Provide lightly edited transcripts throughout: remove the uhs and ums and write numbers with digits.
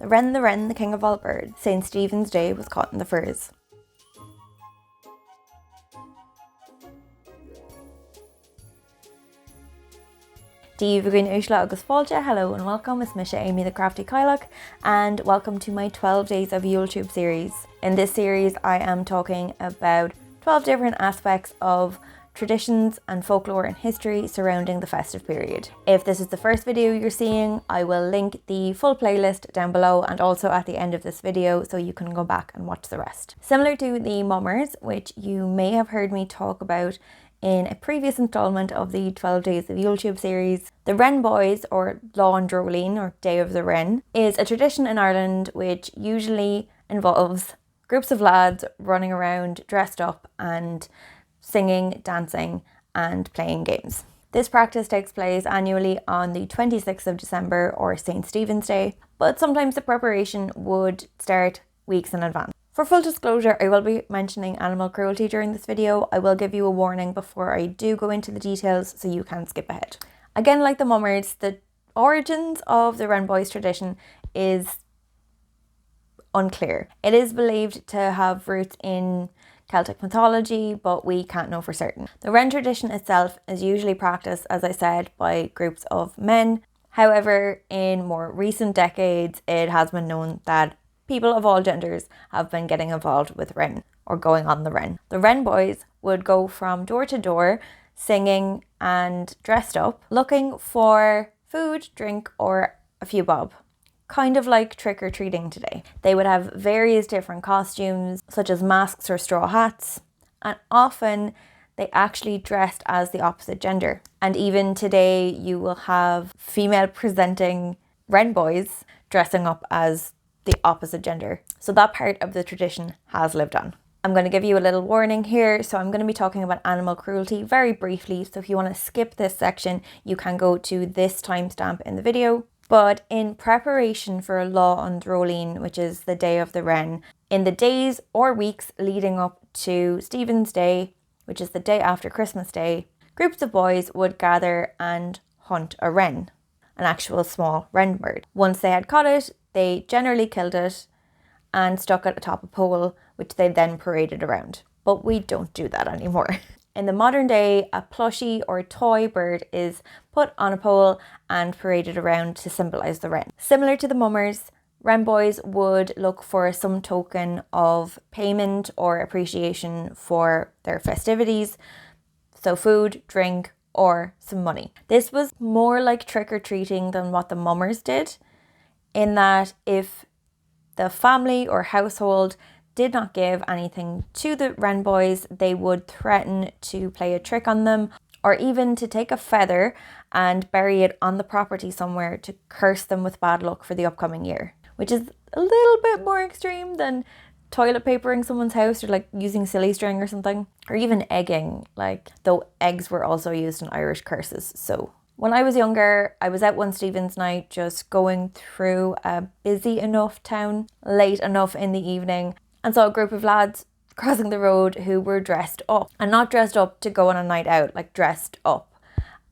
Wren, the king of all birds, St. Stephen's Day was caught in the furs. Díomh Gúin Uaisle agus Fáilte, hello and welcome, it's Misha Amy the Crafty Kyloch and welcome to my 12 Days of YuleTube series. In this series I am talking about 12 different aspects of traditions and folklore and history surrounding the festive period. If this is the first video you're seeing, I will link the full playlist down below and also at the end of this video so you can go back and watch the rest. Similar to the mummers, which you may have heard me talk about in a previous installment of the 12 Days of YuleTube series, the Wrenboys, or Law and Dreoilín, or Day of the Wren, is a tradition in Ireland which usually involves groups of lads running around dressed up and singing, dancing and playing games. This practice takes place annually on the 26th of December or St. Stephen's Day, but sometimes the preparation would start weeks in advance. For full disclosure, I will be mentioning animal cruelty during this video. I will give you a warning before I do go into the details so you can skip ahead. Again, like the mummers, the origins of the Wrenboys tradition is unclear. It is believed to have roots in Celtic mythology, but we can't know for certain. The Wren tradition itself is usually practiced, as I said, by groups of men. However, in more recent decades, it has been known that people of all genders have been getting involved with Wren or going on the Wren. The Wrenboys would go from door to door singing and dressed up, looking for food, drink or a few bob. Kind of like trick-or-treating today. They would have various different costumes such as masks or straw hats, and often they actually dressed as the opposite gender. And even today you will have female presenting Wrenboys dressing up as the opposite gender. So that part of the tradition has lived on. I'm going to give you a little warning here. So I'm going to be talking about animal cruelty very briefly. So if you want to skip this section, you can go to this timestamp in the video. But in preparation for Law and Dreoilín, which is the Day of the Wren, in the days or weeks leading up to Stephen's Day, which is the day after Christmas Day, groups of boys would gather and hunt a wren, an actual small wren bird. Once they had caught it, they generally killed it and stuck it atop a pole, which they then paraded around. But we don't do that anymore. In the modern day, a plushie or toy bird is put on a pole and paraded around to symbolise the wren. Similar to the mummers, Wrenboys would look for some token of payment or appreciation for their festivities, so food, drink or some money. This was more like trick-or-treating than what the mummers did, in that if the family or household did not give anything to the Wrenboys, they would threaten to play a trick on them or even to take a feather and bury it on the property somewhere to curse them with bad luck for the upcoming year, which is a little bit more extreme than toilet papering someone's house or like using silly string or something, or even egging, like, though eggs were also used in Irish curses. So when I was younger, I was out one Stephen's night just going through a busy enough town late enough in the evening and saw a group of lads crossing the road who were dressed up, and not dressed up to go on a night out, like dressed up.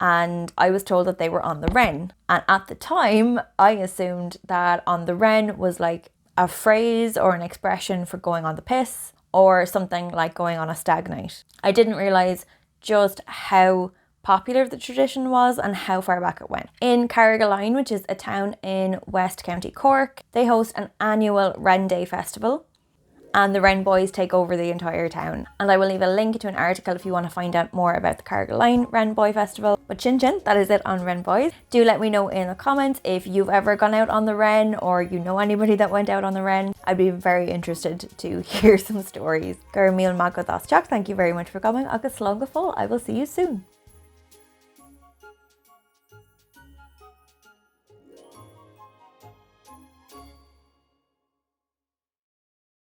And I was told that they were on the Wren. And at the time, I assumed that on the Wren was like a phrase or an expression for going on the piss or something like going on a stag night. I didn't realise just how popular the tradition was and how far back it went. In Carrigaline, which is a town in West County Cork, they host an annual Wren Day festival and the Wrenboys take over the entire town. And I will leave a link to an article if you want to find out more about the Carrigaline Wrenboy festival. But chin, that is it on Wrenboys. Do let me know in the comments if you've ever gone out on the Wren or you know anybody that went out on the Wren. I'd be very interested to hear some stories. Gur míle maith go dás teach. Thank you very much for coming. Agus slán go fóill. I will see you soon.